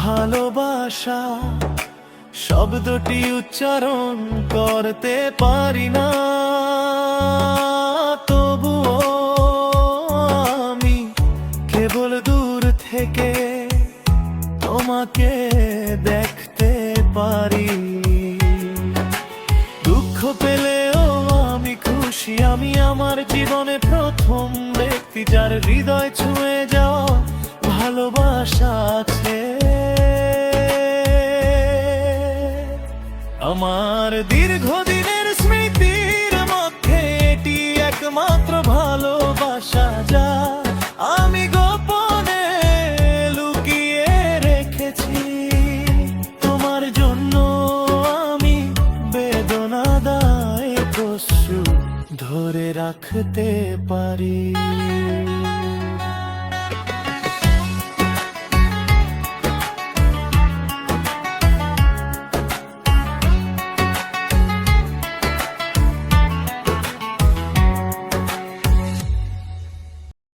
ভালোবাসা শব্দটি উচ্চারণ করতে পারি না, তবুও আমি কেবল দূর থেকে তোমাকে দেখতে পারি। দুঃখ পেলেও আমি খুশি, আমি আমার জীবনে প্রথম ব্যক্তি যার হৃদয় ছুঁয়ে যাওয়া ভালোবাসা আছে। আমার দীর্ঘদিনের স্মৃতির মধ্যে এটি একমাত্র ভালোবাসা যা আমি গোপনে লুকিয়ে রেখেছি। তোমার জন্য আমি বেদনাদায়ক অশ্রু ধরে রাখতে পারি।